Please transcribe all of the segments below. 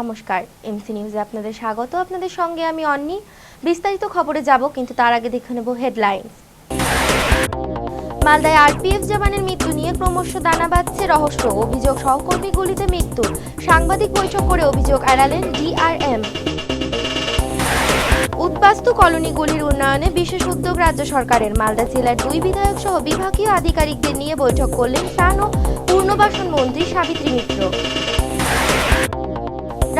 নমস্কার, এমসি নিউজে আপনাদের স্বাগত। আপনাদের সঙ্গে আমি অন্নি। বিস্তারিত খবরে যাব, কিন্তু তার আগে দেখে নেব হেডলাইন্স। মালদায় আরপিএফ জওয়ানের মৃত্যু নিয়ে ক্রমশ দানা বাঁধছে রহস্য। অভিযোগ সহকর্মী গুলিতে মৃত্যু। সাংবাদিক বৈঠক করে অভিযোগ এড়ালেন ডিআরএম। উদ্বাস্তু কলোনিগুলির উন্নয়নে বিশেষ উদ্যোগ রাজ্য সরকারের। মালদা জেলার 2 বিধায়ক সহ বিভাগীয় আধিকারিকদের নিয়ে বৈঠক করলেন ত্রাণ ও পুনর্বাসন মন্ত্রী সাবিত্রী মিত্র।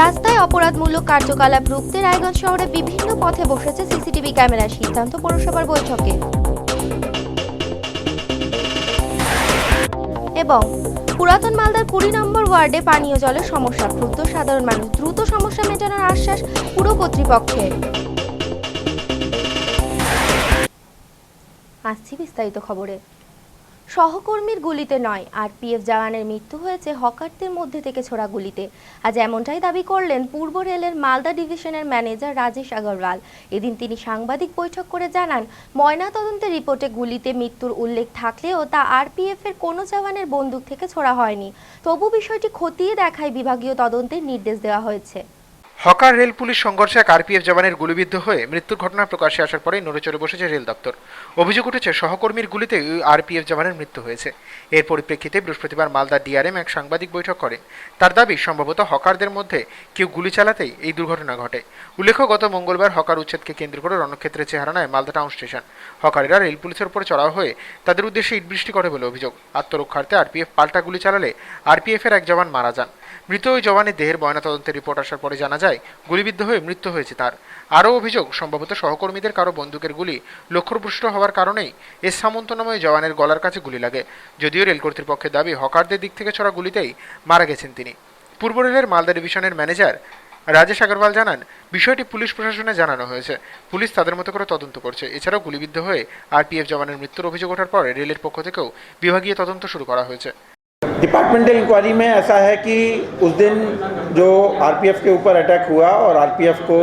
রাস্তায় অপরাধমূলক কার্যকলাপ রুখতে রায়গঞ্জ শহরে বিভিন্ন পথে বসেছে সিসিটিভি ক্যামেরার সিদ্ধান্ত পৌরসভার বৈঠকে। এবং পুরাতন মালদার 20 নম্বর ওয়ার্ডে পানীয় জলের সমস্যা। ক্ষুব্ধ সাধারণ মানুষ, দ্রুত সমস্যা মেটানোর আশ্বাস পুর কর্তৃপক্ষের। আসছি বিস্তারিত খবরে। সহকর্মীর গুলিতে নয়, আরপিএফ জওয়ানের মৃত্যু হয়েছে হকারদের মধ্যে থেকে ছোড়া গুলিতে। আজ এমনটাই দাবি করলেন পূর্ব রেলের মালদা ডিভিশনের ম্যানেজার রাজেশ আগরওয়াল। এদিন তিনি সাংবাদিক বৈঠক করে জানান, ময়নাতদন্তের রিপোর্টে গুলিতে মৃত্যুর উল্লেখ থাকলেও তা আরপিএফ এর কোনো জওয়ানের বন্দুক থেকে ছোড়া হয়নি। তবু বিষয়টি খতিয়ে দেখায় বিভাগীয় তদন্তের নির্দেশ দেওয়া হয়েছে। হকার রেল পুলিশ সংঘর্ষে এক আরপিএফ জওয়ানের গুলিবিদ্ধ হয়ে মৃত্যুর ঘটনা প্রকাশ্যে আসার পরে নড়েচড়ে বসেছে রেল দপ্তর। অভিযোগ উঠেছে সহকর্মীর গুলিতে আরপিএফ জওয়ানের মৃত্যু হয়েছে। এর পরিপ্রেক্ষিতে বৃহস্পতিবার মালদা ডিআরএম এক সাংবাদিক বৈঠক করে। তার দাবি, সম্ভবত হকারদের মধ্যে কেউ গুলি চালাতেই এই দুর্ঘটনা ঘটে। উল্লেখ্য, গত মঙ্গলবার হকার উচ্ছেদকে কেন্দ্র করে রণক্ষেত্রে চেহারা নেয় মালদা টাউন স্টেশন। হকারেরা রেল পুলিশের উপর চড়াও হয়ে তাদের উদ্দেশ্যে ইটবৃষ্টি করে বলে অভিযোগ। আত্মরক্ষার্থে আরপিএফ পাল্টা গুলি চালালে আরপিএফ এর এক জওয়ান মারা যান। মৃত ওই জওয়ানের দেহের ময়নাতদন্তের রিপোর্ট আসার পরে জানা যায় গুলিবিদ্ধ হয়ে মৃত্যু হয়েছে তার। আরও অভিযোগ, সম্ভবত সহকর্মীদের কারো বন্দুকের গুলি লক্ষ্যভ্রষ্ট হওয়ার কারণেই এস সামন্ত নামে জওয়ানের গলার কাছে গুলি লাগে। যদিও রেল কর্তৃপক্ষের দাবি, হকারদের দিক থেকে ছড়া গুলিতেই মারা গেছেন তিনি। পূর্ব রেলের মালদা ডিভিশনের ম্যানেজার রাজেশ আগরওয়াল জানান, বিষয়টি পুলিশ প্রশাসনে জানানো হয়েছে। পুলিশ তাদের মতো করে তদন্ত করছে। এছাড়াও গুলিবিদ্ধ হয়ে আরপিএফ জওয়ানের মৃত্যুর অভিযোগ ওঠার পরে রেলের পক্ষ থেকেও বিভাগীয় তদন্ত শুরু করা হয়েছে। डिपार्टमेंटल इंक्वायरी में ऐसा है कि उस दिन जो आरपीएफ के ऊपर अटैक हुआ और आरपीएफ को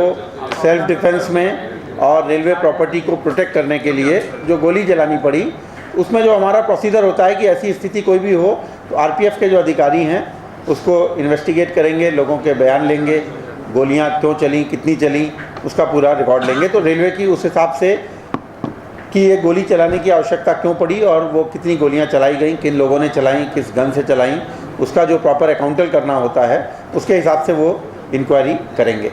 सेल्फ डिफेंस में और रेलवे प्रॉपर्टी को प्रोटेक्ट करने के लिए जो गोली जलानी पड़ी, उसमें जो हमारा प्रोसीजर होता है कि ऐसी स्थिति कोई भी हो तो आरपीएफ के जो अधिकारी हैं उसको इन्वेस्टिगेट करेंगे, लोगों के बयान लेंगे, गोलियां क्यों चली, कितनी चली, उसका पूरा रिकॉर्ड लेंगे। तो रेलवे की उस हिसाब से कि ये गोली चलाने की आवश्यकता क्यों पड़ी और वो कितनी गोलियां चलाई गई, किन लोगों ने चलाई, किस गन से चलाई, उसका जो प्रॉपर अकाउंटल करना होता है उसके हिसाब से वो इंक्वायरी करेंगे।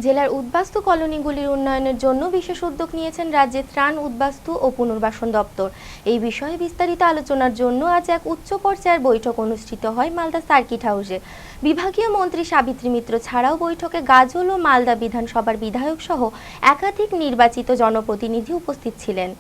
জেলার উদ্বাস্তু কলোনিগুলির উন্নয়নের জন্য বিশেষ উদ্যোগ নিয়েছেন রাজ্যের ত্রাণ, উদ্বাস্তু ও পুনর্বাসন দপ্তর। এই বিষয়ে বিস্তারিত আলোচনার জন্য আজ এক উচ্চ পর্যায়ের বৈঠক অনুষ্ঠিত হয় মালদা সার্কিট হাউসে। বিভাগীয় মন্ত্রী সাবিত্রী মিত্র ছাড়াও বৈঠকে গাজল ও মালদা বিধানসভার বিধায়ক সহ একাধিক নির্বাচিত জনপ্রতিনিধি উপস্থিত ছিলেন।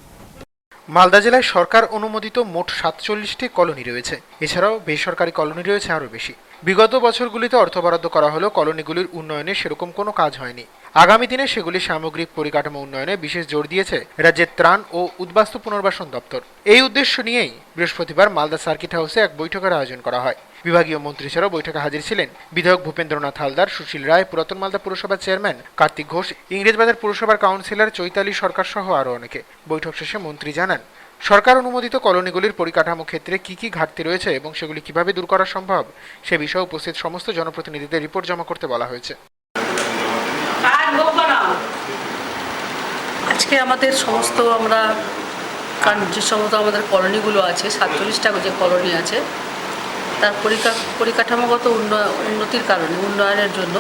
মালদা জেলায় সরকার অনুমোদিত মোট 47টি কলোনি রয়েছে। এছাড়াও বেসরকারি কলোনি রয়েছে আরও বেশি। বিগত বছরগুলিতে অর্থ বরাদ্দ করা হলেও কলোনিগুলির উন্নয়নে সেরকম কোনো কাজ হয়নি। আগামী দিনে সেগুলির সামগ্রিক পরিকাঠামো উন্নয়নে বিশেষ জোর দিয়েছে রাজ্যের ত্রাণ ও উদ্বাস্তু পুনর্বাসন দপ্তর। এই উদ্দেশ্য নিয়েই বৃহস্পতিবার মালদা সার্কিট হাউসে এক বৈঠকের আয়োজন করা হয়। বিভাগীয় মন্ত্রী ছাড়াও বৈঠকে হাজির ছিলেন বিধায়ক ভূপেন্দ্রনাথ হালদার, সুশীল রায়, পুরাতন মালদা পুরসভার চেয়ারম্যান কার্তিক ঘোষ, ইংরেজবাজার পুরসভার কাউন্সিলর চৈতালি সরকার সহ আরও অনেকে। বৈঠক শেষে মন্ত্রী জানান, সরকার অনুমোদিত কলোনিগুলির পরিকাঠামো ক্ষেত্রে কি কি ঘাটতি রয়েছে এবং সেগুলি কিভাবে দূর করা সম্ভব সে বিষয়ে উপস্থিত সমস্ত জনপ্রতিনিধিদের রিপোর্ট জমা করতে বলা হয়েছে। আজকে আমাদের সমস্ত যে সমস্ত আমাদের কলোনিগুলো আছে, 47টা যে কলোনি আছে, তার পরিকাঠামোগত উন্নতির কারণে উন্নয়নের জন্য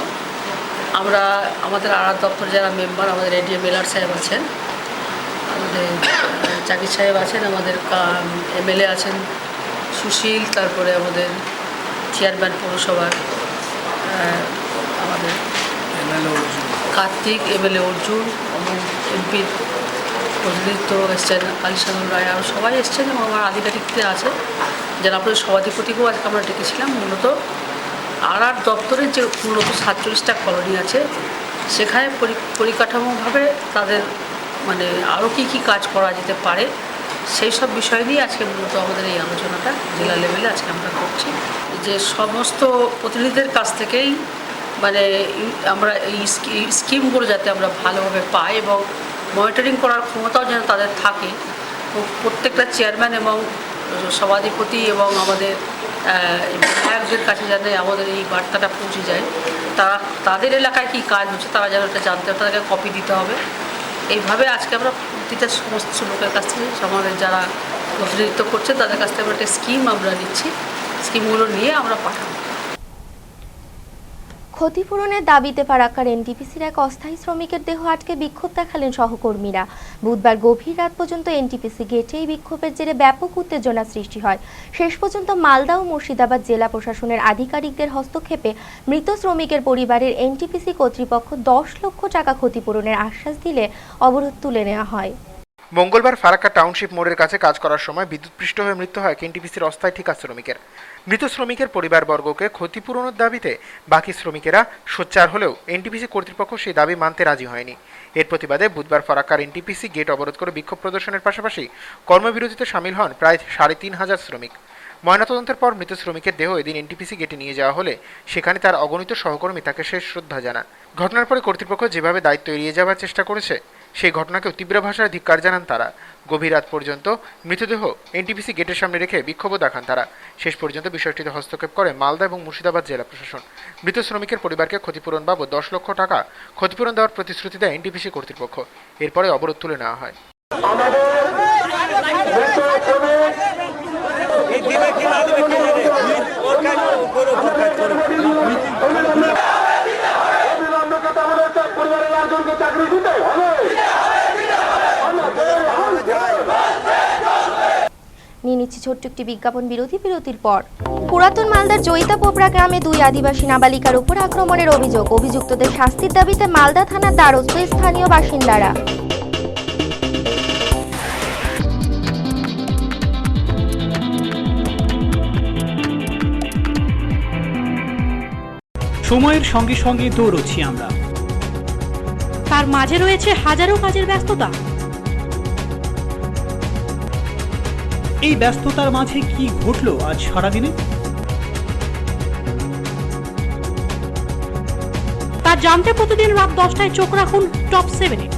আমরা আমাদের আড়াত দপ্তর যারা মেম্বার, আমাদের এডিএম এলআর সাহেব আছেন, আমাদের জাকির সাহেব আছেন, আমাদের এমএলএ আছেন সুশীল, তারপরে আমাদের চেয়ারম্যান পৌরসভার আমাদের কার্তিক, এমএলএ অর্জুন এবং এমপি প্রতিনিধিত্ব এসছেন, কালীসাগর রায়, আরও সবাই এসছেন এবং আমার আধিকারিকদের আছে, যারা আপনাদের সভাধিপতিকেও আজকে আমরা ডেকেছিলাম। মূলত আর দপ্তরের যে মূলত 47টা কলোনি আছে, সেখানে পরিকাঠামোভাবে তাদের মানে আরও কী কাজ করা যেতে পারে সেই সব বিষয় নিয়ে আজকে মূলত আমাদের এই আলোচনাটা জেলা লেভেলে আজকে আমরা করছি। যে সমস্ত প্রতিনিধিদের কাছ থেকেই মানে আমরা এই স্কিমগুলো যাতে আমরা ভালোভাবে পাই এবং মনিটরিং করার ক্ষমতাও যেন তাদের থাকে। প্রত্যেকটা চেয়ারম্যান এবং সভাধিপতি এবং আমাদের বিধায়কদের কাছে যাতে আমাদের এই বার্তাটা পৌঁছে যায়, তারা তাদের এলাকায় কী কাজ হচ্ছে তারা যেন এটা জানতে হবে, তাদেরকে কপি দিতে হবে। এইভাবে আজকে আমরা প্রতিটা সমস্ত লোকের কাছ থেকে আমাদের যারা প্রতিনিধিত্ব করছে তাদের কাছ থেকে আমরা একটা স্কিম আমরা নিচ্ছি, স্কিমগুলো নিয়ে আমরা পাঠাবো। ক্ষতিপূরণের দাবিতে ফারাক্কার এনটিপিসির এক অস্থায়ী শ্রমিকের দেহ আটকে বিক্ষোভ দেখালেন সহকর্মীরা। বুধবার গভীর রাত পর্যন্ত এনটিপিসি গেটে এই বিক্ষোভের জেরে ব্যাপক উত্তেজনা সৃষ্টি হয়। শেষ পর্যন্ত মালদা ও মুর্শিদাবাদ জেলা প্রশাসনের আধিকারিকদের হস্তক্ষেপে মৃত শ্রমিকের পরিবারের এনটিপিসি কর্তৃপক্ষ 10 লক্ষ টাকা ক্ষতিপূরণের আশ্বাস দিলে অবরোধ তুলে নেওয়া হয়। মঙ্গলবার ফারাক্কা টাউনশিপ মোড়ের কাছে কাজ করার সময় বিদ্যুৎপৃষ্ট হয়ে মৃত্যু হয় এনটিপিসির অস্থায়ী ঠিকা শ্রমিকের। মৃত শ্রমিকের পরিবারবর্গকে ক্ষতিপূরণের দাবিতে বাকি শ্রমিকেরা সোচ্চার হলেও এনটিপিসি কর্তৃপক্ষ সেই দাবি মানতে রাজি হয়নি। এর প্রতিবাদে বুধবার ফারাক্কার এনটিপিসি গেট অবরোধ করে বিক্ষোভ প্রদর্শনের পাশাপাশি কর্মবিরতিতে সামিল হন প্রায় 3,500 শ্রমিক। ময়নাতদন্তের পর মৃত শ্রমিকের দেহ এদিন এনটিপিসি গেটে নিয়ে যাওয়া হলে সেখানে তার অগণিত সহকর্মী তাকে শেষ শ্রদ্ধা জানান। ঘটনার পরে কর্তৃপক্ষ যেভাবে দায়িত্ব এড়িয়ে যাওয়ার চেষ্টা করেছে সেই ঘটনাকেও তীব্র ভাষায় ধিক্কার জানান তারা। গভীর রাত পর্যন্ত মৃতদেহ এনটিপিসি গেটের সামনে রেখে বিক্ষোভও দেখান তারা। শেষ পর্যন্ত বিষয়টিতে হস্তক্ষেপ করে মালদা এবং মুর্শিদাবাদ জেলা প্রশাসন। মৃত শ্রমিকের পরিবারকে ক্ষতিপূরণ বাবদ 10 লক্ষ টাকা ক্ষতিপূরণ দেওয়ার প্রতিশ্রুতি দেয় এনটিপিসি কর্তৃপক্ষ। এরপরে অবরোধ তুলে নেওয়া হয়। নিয়ে নিচ্ছি ছোট্ট একটি বিজ্ঞাপন বিরতির পর। পুরাতন মালদার জয়িতাপোপড়া গ্রামে 2 আদিবাসী নাবালিকার উপর আক্রমণের অভিযোগ। অভিযুক্তদের শাস্তির দাবিতে মালদা থানার দ্বারস্থ স্থানীয় বাসিন্দারা। সময়ের সঙ্গে সঙ্গে দৌড়চ্ছি আমরা, তার মাঝে রয়েছে হাজারো কাজের ব্যস্ততা। এই ব্যস্ততার মাঝে কি ঘটলো আজ সারাদিনে, তা জানতে প্রতিদিন রাত 10টায় চোখ রাখুন টপ 7-এ।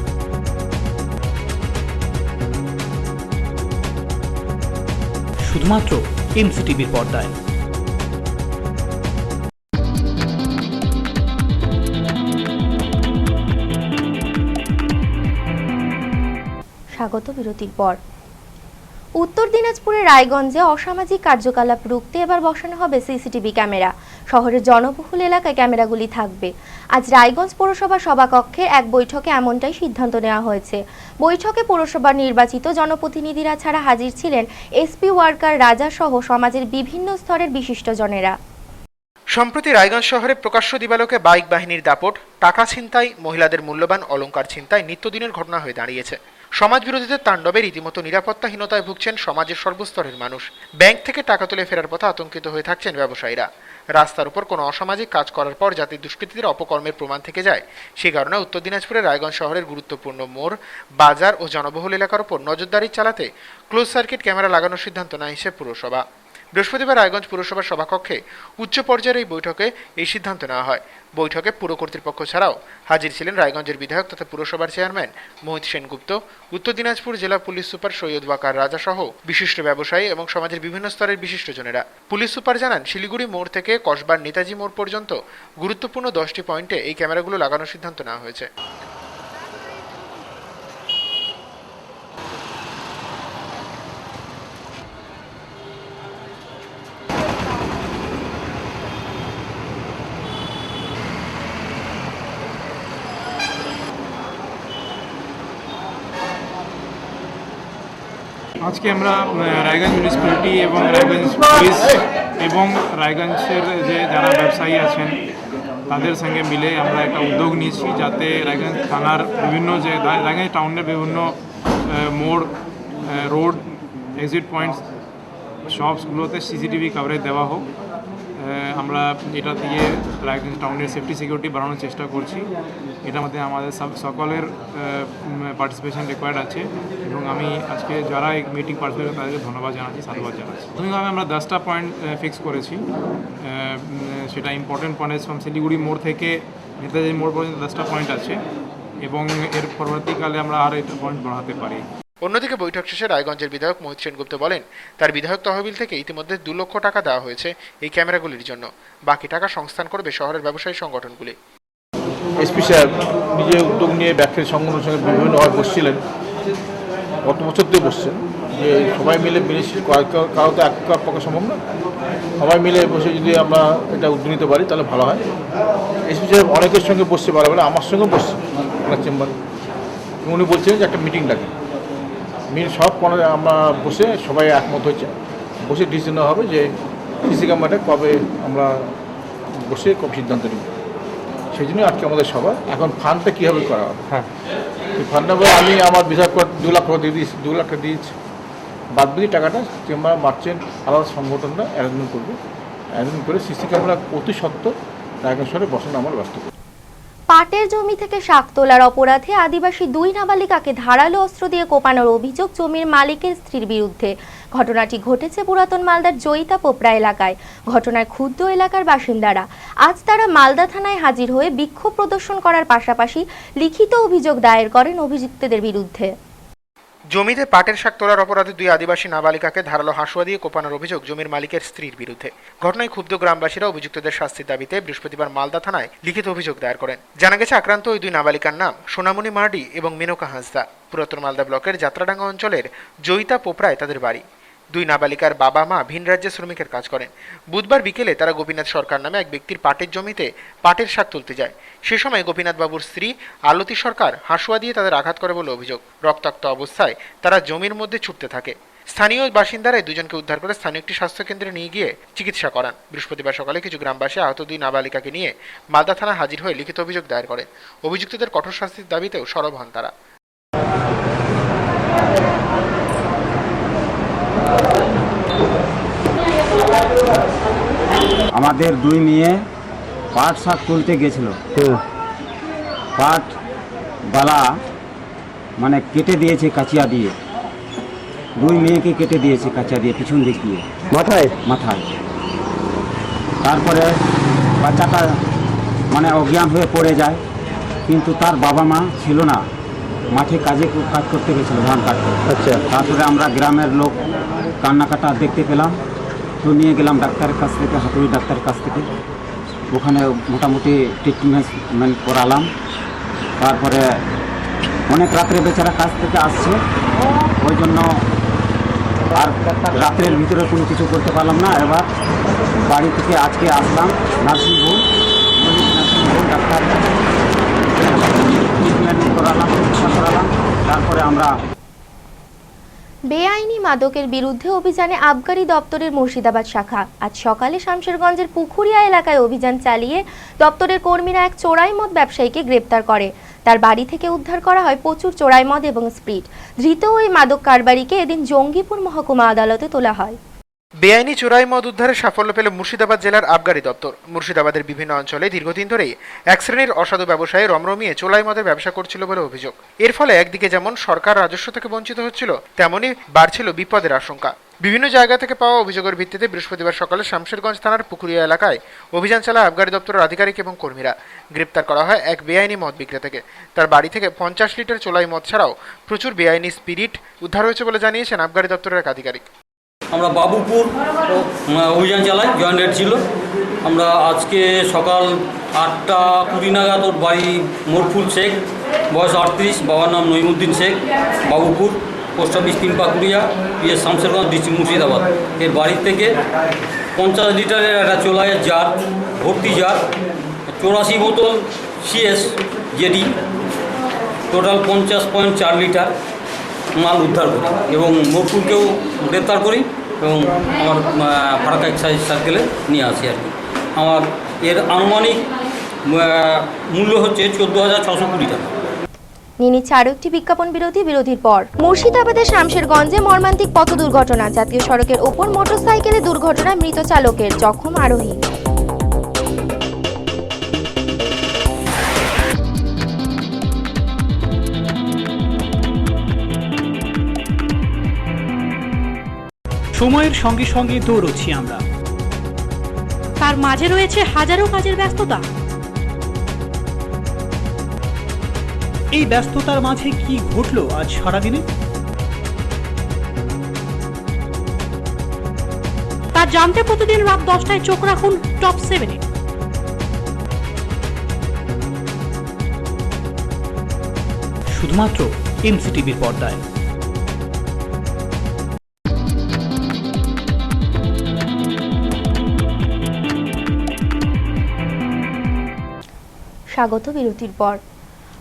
শুধুমাত্র এমসিটিভির পর্দায়। স্বাগত বিরতির পর। উত্তর দিনাজপুরের রায়গঞ্জে অসামাজিক কার্যকলাপ রুখতে এবার বসানো হবে সিসিটিভি ক্যামেরা। শহরের জনবহুল এলাকায় ক্যামেরাগুলি থাকবে। আজ রায়গঞ্জ পৌরসভা সভাকক্ষে এক বৈঠকে এমনটাই সিদ্ধান্ত নেওয়া হয়েছে। বৈঠকে পৌরসভার নির্বাচিত জনপ্রতিনিধিরা ছাড়া হাজির ছিলেন এসপি ওয়ার্কার রাজা সহ সমাজের বিভিন্ন স্তরের বিশিষ্টজনেরা। সম্প্রতি রায়গঞ্জ শহরে প্রকাশ্য দিবালোকে বাইক বাহিনীর দাপট, টাকা ছিনতাই, মহিলাদের মূল্যবান অলংকার ছিনতাই নিত্যদিনের ঘটনা হয়ে দাঁড়িয়েছে। সমাজ বিরোধীদের তাণ্ডবে রীতিমতো নিরাপত্তাহীনতায় ভুগছেন সমাজের সর্বস্তরের মানুষ। ব্যাংক থেকে টাকা তুলে ফেরার পথে আতঙ্কিত হয়ে থাকছেন ব্যবসায়ীরা। রাস্তার উপর কোনো অসামাজিক কাজ করার পর যাতে দুষ্কৃতীদের অপকর্মের প্রমাণ থেকে যায়, সে কারণে উত্তর দিনাজপুরের রায়গঞ্জ শহরের গুরুত্বপূর্ণ মোড়, বাজার ও জনবহুল এলাকার উপর নজরদারি চালাতে ক্লোজ সার্কিট ক্যামেরা লাগানোর সিদ্ধান্ত নেয় পুরসভা। বৃহস্পতিবার রায়গঞ্জ পুরসভার সভাকক্ষে উচ্চ পর্যায়ের এই বৈঠকে এই সিদ্ধান্ত নেওয়া হয়। বৈঠকে পুর কর্তৃপক্ষ ছাড়াও হাজির ছিলেন রায়গঞ্জের বিধায়ক তথা পুরসভার চেয়ারম্যান মোহিত সেনগুপ্ত, উত্তর দিনাজপুর জেলা পুলিশ সুপার সৈয়দ ওয়াকার রাজা সহ বিশিষ্ট ব্যবসায়ী এবং সমাজের বিভিন্ন স্তরের বিশিষ্টজনেরা। পুলিশ সুপার জানান, শিলিগুড়ি মোড় থেকে কসবার নেতাজি মোড় পর্যন্ত গুরুত্বপূর্ণ 10টি পয়েন্টে এই ক্যামেরাগুলো লাগানোর সিদ্ধান্ত নেওয়া হয়েছে। আজকে আমরা রায়গঞ্জ মিউনিসিপ্যালিটি এবং রায়গঞ্জ পুলিশ এবং রায়গঞ্জের যে যারা ব্যবসায়ী আছেন তাদের সঙ্গে মিলে আমরা একটা উদ্যোগ নিয়েছি যাতে রায়গঞ্জ থানার বিভিন্ন যে রায়গঞ্জ টাউনের বিভিন্ন মোড়, রোড, এক্সিট পয়েন্টস সবগুলোতে সিসিটিভি কভারেজ দেওয়া হোক। আমরা এটা দিয়ে রায়গঞ্জ টাউনের সেফটি সিকিউরিটি বাড়ানোর চেষ্টা করছি। এটার মধ্যে আমাদের সকলের পার্টিসিপেশন রিকোয়ার্ড আছে এবং আমি আজকে যারা এই মিটিং পার্টিসিপেট করে তাদেরকে ধন্যবাদ জানাচ্ছি, সাধুবাদ জানাচ্ছি। প্রাথমিকভাবে আমরা 10টা পয়েন্ট ফিক্স করেছি। সেটা ইম্পর্টেন্ট পয়েন্ট ফ্রম শিলিগুড়ি মোড় থেকে নেতাজি মোড় পর্যন্ত 10টা পয়েন্ট আছে এবং এর পরবর্তীকালে আমরা আর এটা পয়েন্ট বাড়াতে পারি। অন্যদিকে বৈঠক শেষে রায়গঞ্জের বিধায়ক মোহিত সেনগুপ্ত বলেন, তার বিধায়ক তহবিল থেকে ইতিমধ্যে 2 লক্ষ টাকা দেওয়া হয়েছে এই ক্যামেরাগুলির জন্য। বাকি টাকা সংস্থান করবে শহরের ব্যবসায়ী সংগঠনগুলি। এসপি সাহেব নিজে উদ্যোগ নিয়ে ব্যবসায়ী সংগঠনের সঙ্গে বিভিন্নভাবে বসছিলেন, গত বছর দিয়ে বসছেন, যে সবাই মিলে কারো তো এক পক্ষে সম্ভব না, সবাই মিলে বসে যদি আমরা এটা উদ্যোগ নিতে পারি তাহলে ভালো হয়। এসপি সাহেব অনেকের সঙ্গে বসতে পারে বলে আমার সঙ্গে বসছে ওনার চেম্বারে, উনি বলছেন যে একটা মিটিং ডাকে। সব কোণে আমরা বসে সবাই একমত হয়েছে, বসে ডিসিশন হবে যে সিসি ক্যামেরাটা কবে আমরা বসে কবে সিদ্ধান্ত নিব। সেই জন্যই আজকে আমাদের সভা। এখন ফান্ডটা কীভাবে করা হবে, হ্যাঁ সেই ফান্ডটা আমি আমার বিধায়ক 2 লাখ টাকা দিয়ে দিয়েছি, 2 লাখ টাকা দিয়েছি। বাদ বাকি টাকাটা চেম্বার মার্চেন্ট আলাদা সংগঠনটা অ্যারেঞ্জমেন্ট করবে, অ্যারেঞ্জমেন্ট করে সিসি ক্যামেরা অতি সত্ত্বর রায়গঞ্জ শহরে বসানো আমার ব্যস্ত করবে। পাটের জমি থেকে শাক তোলার অপরাধে আদিবাসী 2 নাবালিকাকে ধারালো অস্ত্র দিয়ে কোপানোর অভিযোগ জমির মালিকের স্ত্রীর বিরুদ্ধে। ঘটনাটি ঘটেছে পুরাতন মালদার জয়িতা পোপড়া এলাকায়। ঘটনায় ক্ষুব্ধ এলাকার বাসিন্দারা আজ তারা মালদা থানায় হাজির হয়ে বিক্ষোভ প্রদর্শন করার পাশাপাশি লিখিত অভিযোগ দায়ের করেন অভিযুক্তদের বিরুদ্ধে। জমিতে পাটের শাক তোলার অপরাধে 2 আদিবাসী নাবালিকাকে ধারালো হাঁসুয়া দিয়ে কোপানোর অভিযোগ জমির মালিকের স্ত্রীর বিরুদ্ধে। ঘটনায় ক্ষুব্ধ গ্রামবাসীরা অভিযুক্তদের শাস্তির দাবিতে বৃহস্পতিবার মালদা থানায় লিখিত অভিযোগ দায়ের করেন। জানা গেছে আক্রান্ত ওই 2 নাবালিকার নাম সোনামণি মার্ডি এবং মেনকা হাঁসদা। পুরাতন মালদা ব্লকের যাত্রাডাঙ্গা অঞ্চলের জয়িতা পোপড়ায় তাদের বাড়ি। 2 নাবালিকার বাবা মা ভিন রাজ্যে শ্রমিকের কাজ করেন। বুধবার বিকেলে তারা গোপীনাথ সরকার নামে এক ব্যক্তির পাটের জমিতে পাটের শাক তুলতে যায়। সে সময় গোপীনাথ বাবুর স্ত্রী আলতী সরকার হাঁসুয়া দিয়ে তাদের আঘাত করে বলে অভিযোগ। রক্তাক্ত অবস্থায় তারা জমির মধ্যে ছুটতে থাকে। স্থানীয় বাসিন্দারাই 2 জনকে উদ্ধার করে স্থানীয় একটি স্বাস্থ্যকেন্দ্রে নিয়ে গিয়ে চিকিৎসা করান। বৃহস্পতিবার সকালে কিছু গ্রামবাসী আহত 2 নাবালিকাকে নিয়ে মালদা থানায় হাজির হয়ে লিখিত অভিযোগ দায়ের করেন। অভিযুক্তদের কঠোর শাস্তির দাবিতেও সরব হন তারা। আমাদের 2 মেয়ে পাট শাক তুলতে গেছিল, পাট বালা মানে কেটে দিয়েছে কাঁচিয়া দিয়ে, 2 মেয়েকে কেটে দিয়েছে কাঁচিয়া দিয়ে পিছন দিক দিয়ে মাথায়। তারপরে বাচ্চাটা মানে অজ্ঞান হয়ে পড়ে যায়, কিন্তু তার বাবা মা ছিল না, মাঠে কাজ করতে গেছিল ধান কাটতে। আচ্ছা, তারপরে আমরা গ্রামের লোক কান্নাকাটা দেখতে পেলাম, তো নিয়ে গেলাম ডাক্তারের কাছ থেকে, হাতুড়ি ডাক্তারের কাছ থেকে। ওখানে মোটামুটি ট্রিটমেন্ট করালাম। তারপরে অনেক রাত্রে বেচারা কাজ থেকে আসছে, ওই জন্য আর রাত্রের ভিতরে কোনো কিছু করতে পারলাম না। এবার বাড়ি থেকে আজকে আসলাম নার্সিংহোম ডাক্তার ট্রিটমেন্ট করালাম, তারপরে আমরা। বেআইনি মাদকের বিরুদ্ধে অভিযানে আবগারি দপ্তরের মুর্শিদাবাদ শাখা আজ সকালে শামশেরগঞ্জের পুকুরিয়া এলাকায় অভিযান চালিয়ে দপ্তরের কর্মীরা এক চোরাই মদ ব্যবসায়ীকে গ্রেপ্তার করে। তার বাড়ি থেকে উদ্ধার করা হয় প্রচুর চোরাই মদ এবং স্প্রিট। ধৃত ওই মাদক কারবারিকে এদিন জঙ্গিপুর মহকুমা আদালতে তোলা হয়। বেআইনি চোরাই মদ উদ্ধারে সাফল্য পেল মুর্শিদাবাদ জেলার আবগারি দপ্তর। মুর্শিদাবাদের বিভিন্ন অঞ্চলে দীর্ঘদিন ধরেই এক শ্রেণীর অসাধু ব্যবসায়ী রমরমিয়ে চোরাই মদের ব্যবসা করছিল বলে অভিযোগ। এর ফলে একদিকে যেমন সরকার রাজস্ব থেকে বঞ্চিত হচ্ছিল, তেমনি বাড়ছিল বিপদের আশঙ্কা। বিভিন্ন জায়গা থেকে পাওয়া অভিযোগের ভিত্তিতে বৃহস্পতিবার সকালে শামশেরগঞ্জ থানার পুকুরিয়া এলাকায় অভিযান চালায় আবগারি দপ্তরের আধিকারিক এবং কর্মীরা। গ্রেপ্তার করা হয় এক বেআইনি মদ বিক্রেতাকে। তার বাড়ি থেকে 50 লিটার চোলাই মদ ছাড়াও প্রচুর বেআইনি স্পিরিট উদ্ধার হয়েছে বলে জানিয়েছেন আবগারি দপ্তরের এক আধিকারিক। আমরা বাবুপুর অভিযান চালাই, জয়েন্ট রেড ছিল। আমরা আজকে সকাল 8টা 20 নাগাদ ওর বাড়ি মোরফুল শেখ, বয়স 38, বাবার নাম Naimuddin Sheikh, Babupur, post office 3 Pakuria, PS Shamsherganj, district Murshidabad. এর বাড়ির থেকে 50 লিটারের একটা চোলাইয়ের জার, ভর্তি জার, 84 বোতল সিএস জেডি, টোটাল 50.4 লিটার মাল উদ্ধার করি এবং মোরফুলকেও গ্রেপ্তার করি এবং আমার ফারাক্কা এক্সাইজ সার্কেলে নিয়ে আসি আর কি। আমার এর আনুমানিক মূল্য হচ্ছে 14,620 টাকা। নিয়ে নিচ্ছে আরও একটি বিজ্ঞাপন বিরতির পর। মুর্শিদাবাদের শামশেরগঞ্জে মর্মান্তিক পথ দুর্ঘটনা, জাতীয় সড়কের ওপর মোটরসাইকেলে দুর্ঘটনায় মৃত চালকের, জখম আরোহী। সময়ের সঙ্গে সঙ্গে দৌড়চ্ছি আমরা, তার মাঝে রয়েছে হাজারো কাজের ব্যস্ততা। এই ব্যস্ততার মাঝে কি ঘটলো আজ সারাদিনে? তা জানতে প্রতিদিন রাত 10টায় চোখ রাখুন টপ 7-এ। শুধুমাত্র এমসিটিভির পর্দায়। স্বাগত বিরতির পর।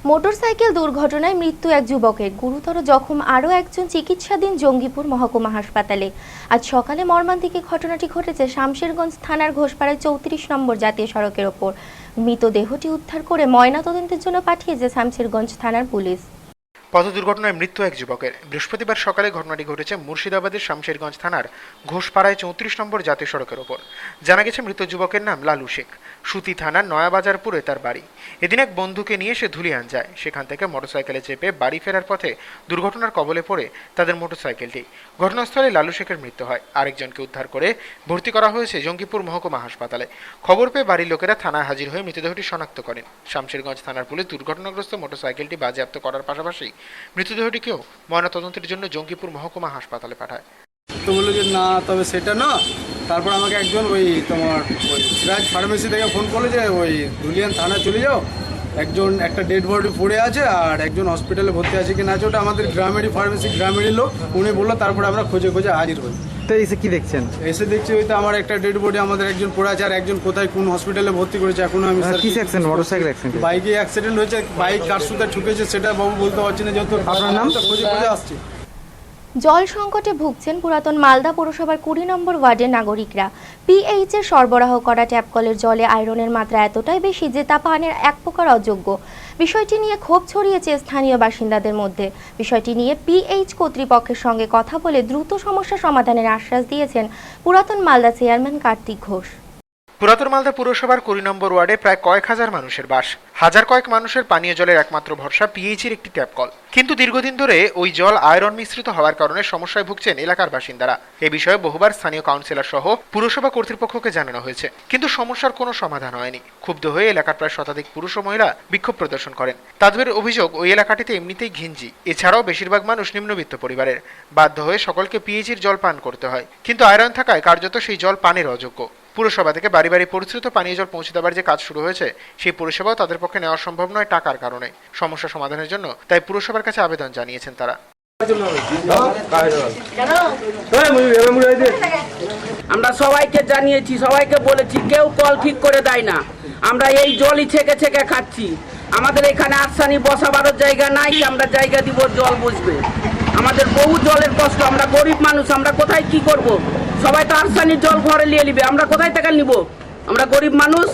মোটরসাইকেল দুর্ঘটনায় মৃত্যু এক যুবকের, গুরুতর জখম আরও একজন চিকিৎসাধীন জঙ্গিপুর মহকুমা হাসপাতালে। আজ সকালে মর্মান্তিক ঘটনাটি ঘটেছে শামশেরগঞ্জ থানার ঘোষপাড়ায় 34 নম্বর জাতীয় সড়কের ওপর। মৃতদেহটি উদ্ধার করে ময়নাতদন্তের জন্য পাঠিয়েছে শামশেরগঞ্জ থানার পুলিশ। পথ দুর্ঘটনায় মৃত্যু এক যুবকের। বৃহস্পতিবার সকালে ঘটনাটি ঘটেছে মুর্শিদাবাদের শামশেরগঞ্জ থানার ঘোষপাড়ায় 34 নম্বর জাতীয় সড়কের ওপর। জানা গেছে মৃত যুবকের নাম লালু শেখ। সুতি থানার নয়াবাজারপুরে তার বাড়ি। এদিন এক বন্ধুকে নিয়ে সে ধুলিয়ান যায়। সেখান থেকে মোটরসাইকেলে চেপে বাড়ি ফেরার পথে দুর্ঘটনার কবলে পড়ে তাদের মোটরসাইকেলটি। ঘটনাস্থলে লালু শেখের মৃত্যু হয়। আরেকজনকে উদ্ধার করে ভর্তি করা হয়েছে জঙ্গিপুর মহকুমা হাসপাতালে। খবর পেয়ে বাড়ির লোকেরা থানায় হাজির হয়ে মৃতদেহটি শনাক্ত করেন। শামশেরগঞ্জ থানার পুলিশ দুর্ঘটনাগ্রস্ত মোটরসাইকেলটি বাজেয়াপ্ত করার পাশাপাশি মৃতদেহটিকেও ময়নাতদন্তের জন্য জঙ্গিপুর মহকুমা হাসপাতালে পাঠায়। তো বললো যে না, তবে সেটা না। তারপর আমাকে একজন ওই তোমার ওই সিরাজ ফার্মেসি থেকে ফোন করলো যে ওই ধুলিয়ান থানা চলে যাও, একটা ডেড বডি পড়ে আছে আর একজন হসপিটালে ভর্তি আছে কি না আছে, ওটা আমাদের গ্রামেরই ফার্মেসি, গ্রামেরই লোক। উনি বললো, তারপরে আমরা খোঁজে হাজির হই। তো এসে কি দেখছেন? এসে দেখছি ওই তো আমার একটা ডেড বডি, আমাদের একজন পড়ে আছে, আর একজন কোথায় কোন হসপিটালে ভর্তি করেছে এখনো আমি। কি অ্যাক্সিডেন্ট? Motorcycle accident? বাইকে অ্যাক্সিডেন্ট হয়েছে, বাইক কার সাথে ঠুকেছে সেটা বাবু বলতে পারছি না, যেহেতু আপনার নাম? খোঁজে আসছি। জল সংকটে ভুগছেন পুরাতন মালদা পৌরসভার 20 নম্বর ওয়ার্ডের নাগরিকরা। পিএইচ এর সরবরাহ করা ট্যাপ কলের জলে আয়রনের মাত্রা এতটাই বেশি যে তা পানের এক প্রকার অযোগ্য। বিষয়টি নিয়ে ক্ষোভ ছড়িয়েছে স্থানীয় বাসিন্দাদের মধ্যে। বিষয়টি নিয়ে পিএইচ কর্তৃপক্ষের সঙ্গে কথা বলে দ্রুত সমস্যা সমাধানের আশ্বাস দিয়েছেন পুরাতন মালদা চেয়ারম্যান কার্তিক ঘোষ। পুরাতন মালদা পুরসভার 20 নম্বর ওয়ার্ডে প্রায় কয়েক হাজার মানুষের বাস। হাজার কয়েক মানুষের পানীয় জলের একমাত্র ভরসা পিএইচের একটি ট্যাপ কল। কিন্তু দীর্ঘদিন ধরে ওই জল আয়রন মিশ্রিত হওয়ার কারণে সমস্যায় ভুগছেন এলাকার বাসিন্দারা। এ বিষয়ে বহুবার স্থানীয় কাউন্সিলর সহ পুরসভা কর্তৃপক্ষকে জানানো হয়েছে, কিন্তু সমস্যার কোনো সমাধান হয়নি। ক্ষুব্ধ হয়ে এলাকার প্রায় শতাধিক পুরুষ ও মহিলা বিক্ষোভ প্রদর্শন করেন। তাদের অভিযোগ, ওই এলাকাটিতে এমনিতেই ঘিঞ্জি। এছাড়াও বেশিরভাগ মানুষ নিম্নবিত্ত পরিবারের। বাধ্য হয়ে সকলকে পিএইচের জল পান করতে হয়, কিন্তু আয়রন থাকায় কার্যত সেই জল পানের অযোগ্য। পুরসভা থেকে বাড়ি বাড়ি পরিশ্রুত পানীয় জল পৌঁছে দেওয়ার যে কাজ শুরু হয়েছে, সেই পরিষেবাও তাদের পক্ষে নেওয়া সম্ভব নয় টাকার কারণে। সমস্যা সমাধানের জন্য তাই পুরসভার কাছে আবেদন জানিয়েছেন তারা। আমরা সবাইকে জানিয়েছি, সবাইকে বলেছি, কেউ কল ঠিক করে দেয় না। আমরা এই জলই ছেকে ছেকে খাচ্ছি। আমাদের এখানে আসানি বসাবার জায়গা নাই, আমরা জায়গা দিব জল বুঝবে। আমাদের বহু জলের কষ্ট, আমরা গরিব মানুষ, আমরা কোথায় কি করব? সবাই তো আরসানির জল ঘরে নিয়ে নিবে, আমরা কোথায় থেকে নিব? আমরা গরিব মানুষ,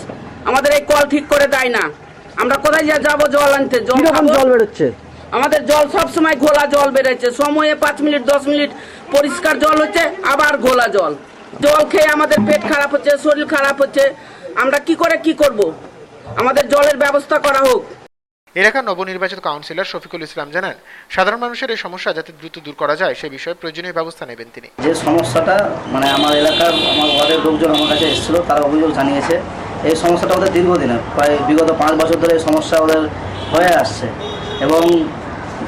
আমাদের এই কল ঠিক করে দেয় না। আমরা কোথায় যাবো জল আনতে? জল বেরোচ্ছে আমাদের, জল সব সময় ঘোলা জল বেরোচ্ছে। সময়ে 5 মিনিট 10 মিনিট পরিষ্কার জল হচ্ছে, আবার ঘোলা জল। জল খেয়ে আমাদের পেট খারাপ হচ্ছে, শরীর খারাপ হচ্ছে। আমরা কি করে কি করব? আমাদের জলের ব্যবস্থা করা হোক। এলাকার নবনির্বাচিত কাউন্সিলর শফিকুল ইসলাম জানান, সাধারণ মানুষের এই সমস্যা যাতে দ্রুত দূর করা যায় সে বিষয়ে প্রয়োজনীয় ব্যবস্থা নেবেন তিনি। যে সমস্যাটা আমার এলাকার আমার ওয়ার্ডের লোকজন আমার কাছে এসেছিল, তারা অভিযোগ জানিয়েছে এই সমস্যাটা ওদের দীর্ঘদিনের, প্রায় বিগত 5 বছর ধরে এই সমস্যা ওদের হয়ে আসছে। এবং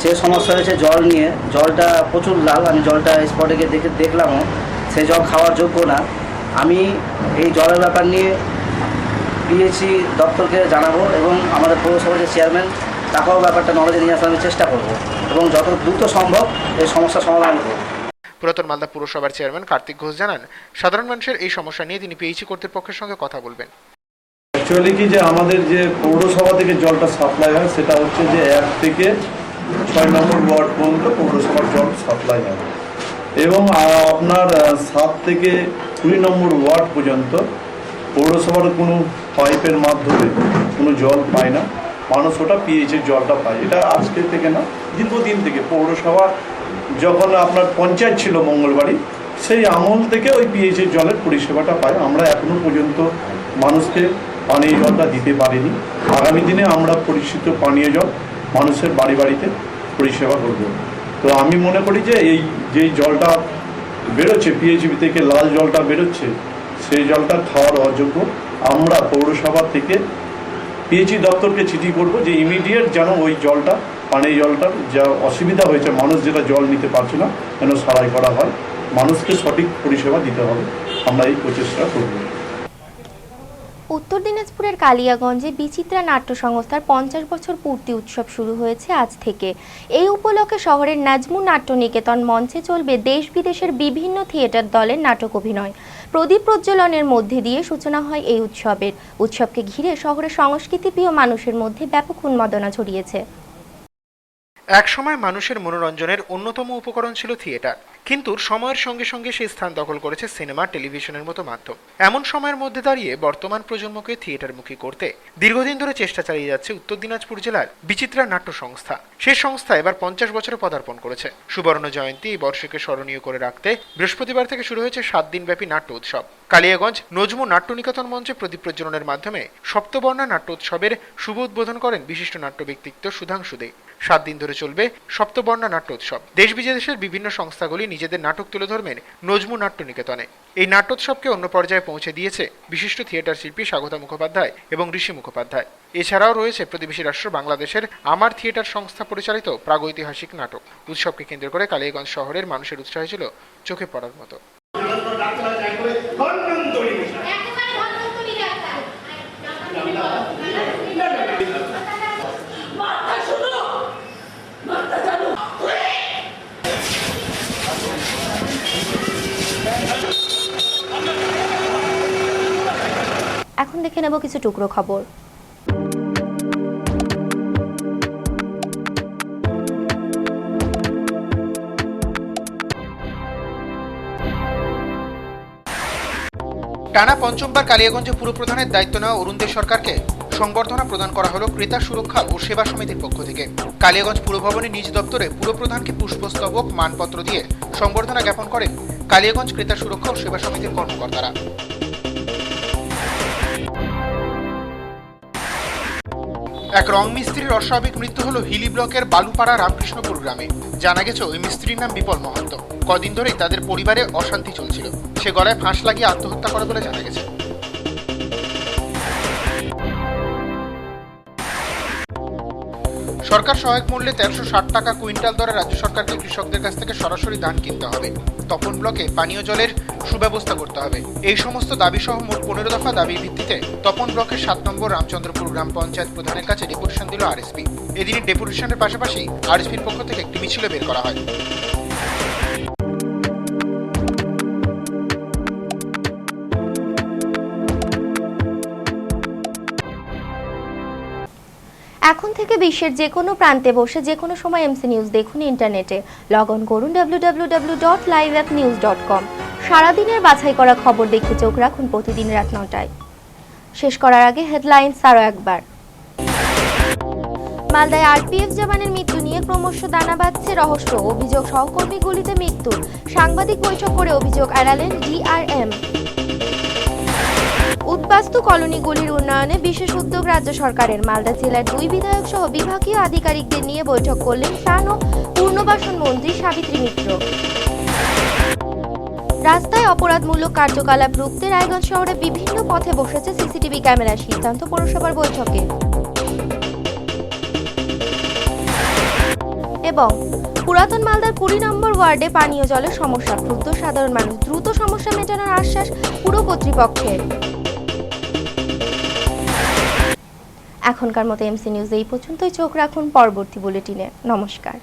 যে সমস্যা হয়েছে জল নিয়ে, জলটা প্রচুর লাল। আমি জলটা স্পটে গিয়ে দেখলামও, সেই জল খাওয়ার যোগ্য না। আমি এই জলের ব্যাপার নিয়ে পিএইচি দপ্তরকে জানাবো এবং আমাদের পৌরসভার যে চেয়ারম্যান, তাকেও ব্যাপারটা নলেজে নিয়ে আসার আমি চেষ্টা করব এবং যত দ্রুত সম্ভব এই সমস্যা সমাধান করব। পুরাতন মালদা পুরসভার চেয়ারম্যান কার্তিক ঘোষ জানান, সাধারণ মানুষের এই সমস্যা নিয়ে তিনি পিএইচি কর্তৃপক্ষের সঙ্গে কথা বলবেন। অ্যাকচুয়ালি কি যে আমাদের যে পৌরসভা থেকে জলটা সাপ্লাই হয়, সেটা হচ্ছে যে 1 থেকে 6 নম্বর ওয়ার্ড পর্যন্ত পৌরসভার জল সাপ্লাই হয় এবং আপনার 7 থেকে 20 নম্বর ওয়ার্ড পর্যন্ত পৌরসভার কোনো পাইপের মাধ্যমে কোনো জল পায় না মানুষ ওটা পিএইচের জলটা পায়। এটা আজকে থেকে না, দীর্ঘদিন থেকে পৌরসভা যখন আপনার পঞ্চায়েত ছিল মঙ্গলবাড়ি, সেই আমল থেকে ওই পিএইচের জলের পরিষেবাটা পায়। আমরা এখনো পর্যন্ত মানুষকে পানীয় জলটা দিতে পারিনি। আগামী দিনে আমরা পরিশুদ্ধ পানীয় জল মানুষের বাড়ি বাড়িতে পরিষেবা করব। তো আমি মনে করি যে এই যেই জলটা বেরোচ্ছে পিএইচবি থেকে, লাল জলটা বেরোচ্ছে, সেই জলটা খাওয়ার অযোগ্য। আমরা পৌরসভা থেকে পিএইচই দপ্তরকে চিঠি করব যে ইমিডিয়েট যেন ওই জলটা, পানীয় জলটার যা অসুবিধা হয়েছে, মানুষ যেটা জল নিতে পারছে না, যেন সারাই করা হয়। মানুষকে সঠিক পরিষেবা দিতে হবে, আমরা এই প্রচেষ্টা করব। উত্তর দিনাজপুরের কালিয়াগঞ্জে বিচিত্রা নাট্য সংস্থার 50 বছর পূর্তি উৎসব শুরু হয়েছে আজ থেকে। এই উপলক্ষে শহরের নাজমুন নাট্য নিকেতন মঞ্চে চলবে দেশ বিদেশের বিভিন্ন থিয়েটার দলের নাটক অভিনয়। প্রদীপ প্রজ্বলনের মধ্যে দিয়ে সূচনা হয় এই উৎসবের। উৎসবকে ঘিরে শহরের সংস্কৃতিপ্রিয় মানুষের মধ্যে ব্যাপক উন্মাদনা ছড়িয়েছে। একসময় মানুষের মনোরঞ্জনের অন্যতম উপকরণ ছিল থিয়েটার, কিন্তু সময়ের সঙ্গে সঙ্গে সেই স্থান দখল করেছে সিনেমা, টেলিভিশনের মতো মাধ্যম। এমন সময়ের মধ্যে দাঁড়িয়ে বর্তমান প্রজন্মকে থিয়েটারমুখী করতে দীর্ঘদিন ধরে চেষ্টা চালিয়ে যাচ্ছে উত্তর দিনাজপুর জেলার বিচিত্রা নাট্য সংস্থা। সেই সংস্থা এবার 50 বছরে পদার্পণ করেছে। সুবর্ণ জয়ন্তী এই বর্ষকে স্মরণীয় করে রাখতে বৃহস্পতিবার থেকে শুরু হয়েছে 7 দিনব্যাপী নাট্য উৎসব। কালিয়াগঞ্জ নজমু নাট্য নিকেতন মঞ্চে প্রদীপ প্রজ্বলনের মাধ্যমে সপ্তবর্ণা নাট্য উৎসবের শুভ উদ্বোধন করেন বিশিষ্ট নাট্য ব্যক্তিত্ব সুধাংশু দে। 7 দিন ধরে চলবে সপ্তবর্ণা নাট্য উৎসব। দেশ বিদেশের বিভিন্ন সংস্থাগুলি নিজেদের নাটক তুলে ধরবেন নজমু নাট্য নিকেতনে। এই নাট্যোৎসবকে অন্য পর্যায়ে পৌঁছে দিয়েছে বিশিষ্ট থিয়েটার শিল্পী স্বাগতা মুখোপাধ্যায় এবং ঋষি মুখোপাধ্যায়। এছাড়াও রয়েছে প্রতিবেশী রাষ্ট্র বাংলাদেশের আমার থিয়েটার সংস্থা পরিচালিত প্রাগৈতিহাসিক নাটক। উৎসবকে কেন্দ্র করে কালিয়াগঞ্জ শহরের মানুষের উৎসাহ ছিল চোখে পড়ার মতো। এখন দেখে নেব কিছু টুকরো খবর। টানা পঞ্চমবার কালিয়াগঞ্জে পুরপ্রধানের দায়িত্ব নেওয়া অরুণ দে সরকারকে সংবর্ধনা প্রদান করা হলো ক্রেতা সুরক্ষা ও সেবা সমিতির পক্ষ থেকে। কালিয়াগঞ্জ পুরভবনে নিজ দপ্তরে পুরপ্রধানকে পুষ্পস্তবক, মানপত্র দিয়ে সংবর্ধনা জ্ঞাপন করেন কালিয়াগঞ্জ ক্রেতা সুরক্ষা ও সেবা সমিতির কর্মকর্তারা। এক রং মিস্ত্রির অস্বাভাবিক মৃত্যু হলো হিলি ব্লকের বালুপাড়া রামকৃষ্ণপুর গ্রামে। জানা গেছে ওই মিস্ত্রির নাম বিপল মহন্ত। কদিন ধরেই তাদের পরিবারে অশান্তি চলছিল। সে গলায় ফাঁস লাগিয়ে আত্মহত্যা করে বলে জানা গেছে। সরকার সহায়ক মূল্যে 1360 টাকা কুইন্টাল দরে রাজ্য সরকারকে কৃষকদের কাছ থেকে সরাসরি ধান কিনতে হবে। তপন ব্লকে পানীয় জলের সুব্যবস্থা করতে হবে। এই সমস্ত দাবি সহ মোট 15 দফা দাবির ভিত্তিতে তপন ব্লকের 7 নম্বর রামচন্দ্রপুর গ্রাম পঞ্চায়েত প্রধানের কাছে ডেপুটেশন দিল আরএসপি। এদিনের ডেপুটেশনের পাশাপাশি আরএসপির পক্ষ থেকে একটি মিছিল বের করা হয়। এখন থেকে বিশ্বের যে কোনো প্রান্তে বসে যে কোনো সময় এমসি নিউজ দেখুন ইন্টারনেটে। লগ অন করুন www.liveapnews.com। সারাদিনের বাছাই করা খবর দেখতে চোখ রাখুন প্রতিদিন রাত 9টায়। শেষ করার আগে হেডলাইন্স আরও একবার। মালদায় আরপিএফ জওয়ানের মৃত্যু নিয়ে ক্রমশ দানা বাঁধছে রহস্য। অভিযোগ সহকর্মী গুলিতে মৃত্যু। সাংবাদিক বৈঠক করে অভিযোগ এড়ালেন ডিআরএম। উদ্বাস্তু কলোনিগুলির উন্নয়নে বিশেষ উদ্যোগ রাজ্য সরকারের। মালদা জেলার 2 বিধায়ক সহ বিভাগীয় আধিকারিকদের নিয়ে বৈঠক করলেন ত্রাণ ও পুনর্বাসন মন্ত্রী সাবিত্রী মিত্র। রাস্তায় অপরাধমূলক কার্যকলাপ রুখতে রায়গঞ্জ শহরে বিভিন্ন পথে বসেছে সিসিটিভি ক্যামেরা। সিদ্ধান্ত পৌরসভার বৈঠকে। এবং পুরাতন মালদার 20 নম্বর ওয়ার্ডে পানীয় জলের সমস্যা। ক্ষুব্ধ সাধারণ মানুষ। দ্রুত সমস্যা মেটানোর আশ্বাস পুর কর্তৃপক্ষের। এখনকার মতো এমসি নিউজ এই পর্যন্তই। চোখ রাখুন পরবর্তী বুলেটিনে। নমস্কার।